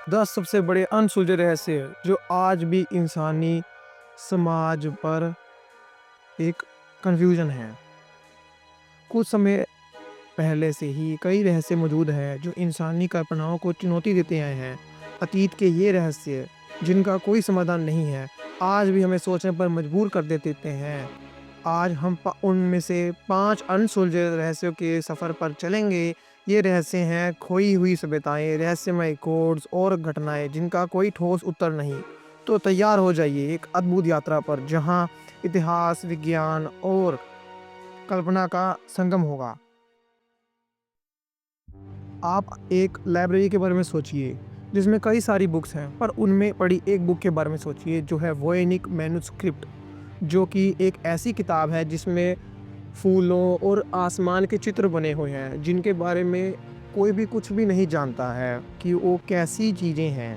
10 सबसे बड़े अनसुलझे रहस्य जो आज भी इंसानी समाज पर एक कन्फ्यूजन है। कुछ समय पहले से ही कई रहस्य मौजूद हैं जो इंसानी कल्पनाओं को चुनौती देते आए हैं। अतीत के ये रहस्य जिनका कोई समाधान नहीं है, आज भी हमें सोचने पर मजबूर कर देते हैं। आज हम उनमें से 5 अनसुलझे रहस्यों के सफ़र पर चलेंगे। ये रहस्य हैं खोई हुई सभ्यताएं, रहस्यमय कोड्स और घटनाएं जिनका कोई ठोस उत्तर नहीं। तो तैयार हो जाइए एक अद्भुत यात्रा पर जहां इतिहास, विज्ञान और कल्पना का संगम होगा। आप एक लाइब्रेरी के बारे में सोचिए जिसमें कई सारी बुक्स हैं, पर उनमें पड़ी एक बुक के बारे में सोचिए जो है वोएनिक मैन्युस्क्रिप्ट, जो कि एक ऐसी किताब है जिसमें फूलों और आसमान के चित्र बने हुए हैं जिनके बारे में कोई भी कुछ भी नहीं जानता है कि वो कैसी चीज़ें हैं।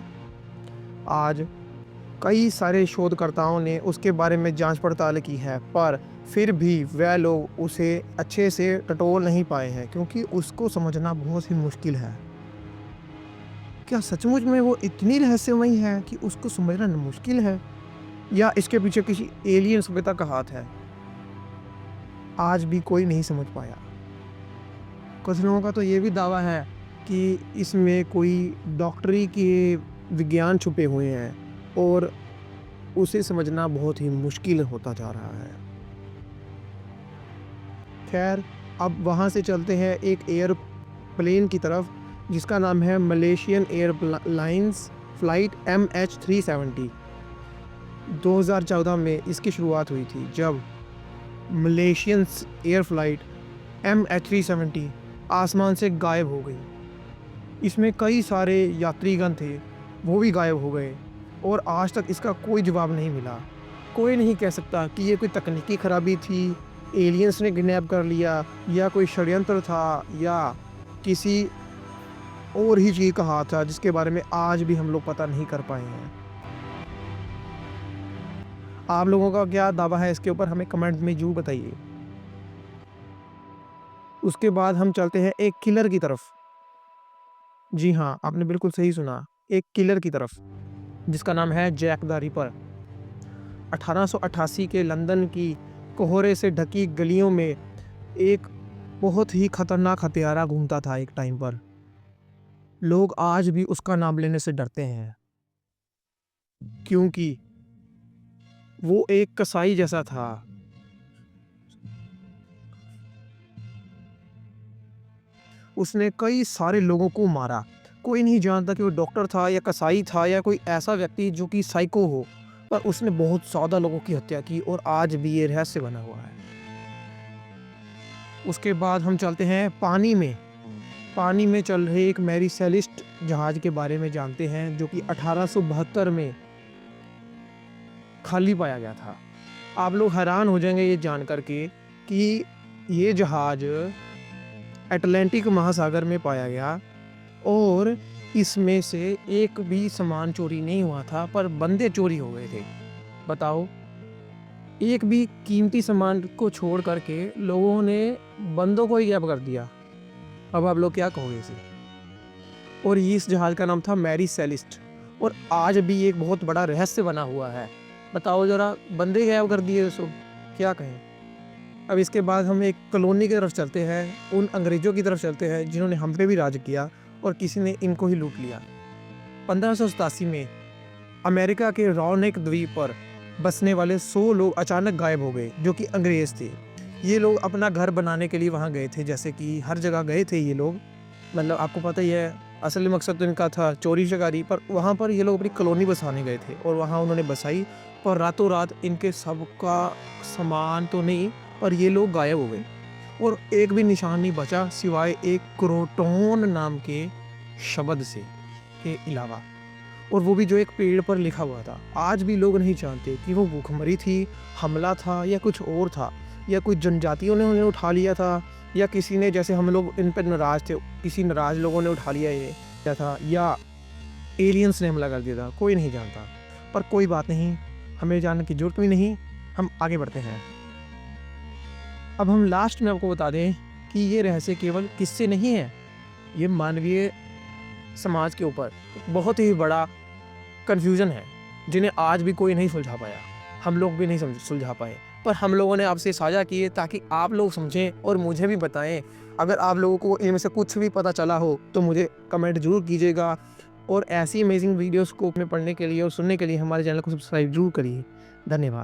आज कई सारे शोधकर्ताओं ने उसके बारे में जांच पड़ताल की है, पर फिर भी वह लोग उसे अच्छे से टटोल नहीं पाए हैं क्योंकि उसको समझना बहुत ही मुश्किल है। क्या सचमुच में वो इतनी रहस्यमयी है कि उसको समझना मुश्किल है, या इसके पीछे किसी एलियन सभ्यता का हाथ है? आज भी कोई नहीं समझ पाया। कुछ लोगों का तो ये भी दावा है कि इसमें कोई डॉक्टरी के विज्ञान छुपे हुए हैं और उसे समझना बहुत ही मुश्किल होता जा रहा है। खैर, अब वहाँ से चलते हैं एक एयरप्लेन की तरफ जिसका नाम है मलेशियन एयरलाइंस फ़्लाइट MH370। 2014 में इसकी शुरुआत हुई थी जब मलेशियन एयर फ़्लाइट MH370 आसमान से गायब हो गई। इसमें कई सारे यात्रीगण थे, वो भी गायब हो गए और आज तक इसका कोई जवाब नहीं मिला। कोई नहीं कह सकता कि ये कोई तकनीकी खराबी थी, एलियंस ने किडनैप कर लिया, या कोई षड्यंत्र था, या किसी और ही चीज़ का हाथ था जिसके बारे में आज भी हम लोग पता नहीं कर पाए हैं। आप लोगों का क्या दावा है इसके ऊपर, हमें कमेंट में ज़रूर बताइए। उसके बाद हम चलते हैं एक किलर की तरफ। जी हाँ, आपने बिल्कुल सही सुना, एक किलर की तरफ जिसका नाम है जैक द रिपर। 1888 के लंदन की कोहरे से ढकी गलियों में एक बहुत ही खतरनाक हत्यारा घूमता था एक टाइम पर। लोग आज भी उसका नाम लेने से डरते हैं क्योंकि वो एक कसाई जैसा था। उसने कई सारे लोगों को मारा। कोई नहीं जानता कि वो डॉक्टर था या कसाई था या कोई ऐसा व्यक्ति जो कि साइको हो, पर उसने बहुत ज़्यादा लोगों की हत्या की और आज भी ये रहस्य बना हुआ है। उसके बाद हम चलते हैं पानी में। पानी में चल रहे एक मैरी सेलिस्ट जहाज़ के बारे में जानते हैं जो कि 1872 में खाली पाया गया था। आप लोग हैरान हो जाएंगे ये जानकर के कि ये जहाज़ अटलांटिक महासागर में पाया गया और इसमें से एक भी सामान चोरी नहीं हुआ था, पर बंदे चोरी हो गए थे। बताओ, एक भी कीमती सामान को छोड़ करके लोगों ने बंदों को ही गैप कर दिया। अब आप लोग क्या कहोगे इसे? और इस जहाज़ का नाम था मैरी सेलिस्ट और आज भी एक बहुत बड़ा रहस्य बना हुआ है। बताओ ज़रा, बंदे गैप कर दिए उसको, क्या कहें? अब इसके बाद हम एक कॉलोनी की तरफ चलते हैं, उन अंग्रेज़ों की तरफ चलते हैं जिन्होंने हम पे भी राज किया और किसी ने इनको ही लूट लिया। 1587 में अमेरिका के रॉनेक द्वीप पर बसने वाले 100 लोग अचानक गायब हो गए जो कि अंग्रेज़ थे। ये लोग अपना घर बनाने के लिए वहाँ गए थे, जैसे कि हर जगह गए थे ये लोग। मतलब आपको पता ही है, असली मकसद तो इनका था चोरी चकारी, पर वहाँ पर ये लोग अपनी कॉलोनी बसाने गए थे और वहाँ उन्होंने बसाई, पर रातों रात इनके सबका सामान तो नहीं, पर ये लोग गायब हो गए और एक भी निशान नहीं बचा सिवाय एक क्रोटोन नाम के शब्द से के अलावा, और वो भी जो एक पेड़ पर लिखा हुआ था। आज भी लोग नहीं जानते कि वो भूखमरी थी, हमला था, या कुछ और था, या कोई जनजातियों ने उन्हें उठा लिया था, या किसी ने, जैसे हम लोग इन पर नाराज़ थे, किसी नाराज़ लोगों ने उठा लिया ये क्या था, या एलियंस ने हमला कर दिया था। कोई नहीं जानता, पर कोई बात नहीं, हमें जानने की ज़रूरत भी नहीं। हम आगे बढ़ते हैं। अब हम लास्ट में आपको बता दें कि ये रहस्य केवल किस्से नहीं है, ये मानवीय समाज के ऊपर बहुत ही बड़ा कन्फ्यूज़न है, जिन्हें आज भी कोई नहीं सुलझा पाया। हम लोग भी नहीं सुलझा पाए, पर हम लोगों ने आपसे साझा किए ताकि आप लोग समझें और मुझे भी बताएं। अगर आप लोगों को इनमें से कुछ भी पता चला हो तो मुझे कमेंट ज़रूर कीजिएगा, और ऐसी अमेजिंग वीडियोस को पढ़ने के लिए और सुनने के लिए हमारे चैनल को सब्सक्राइब ज़रूर करिए। धन्यवाद।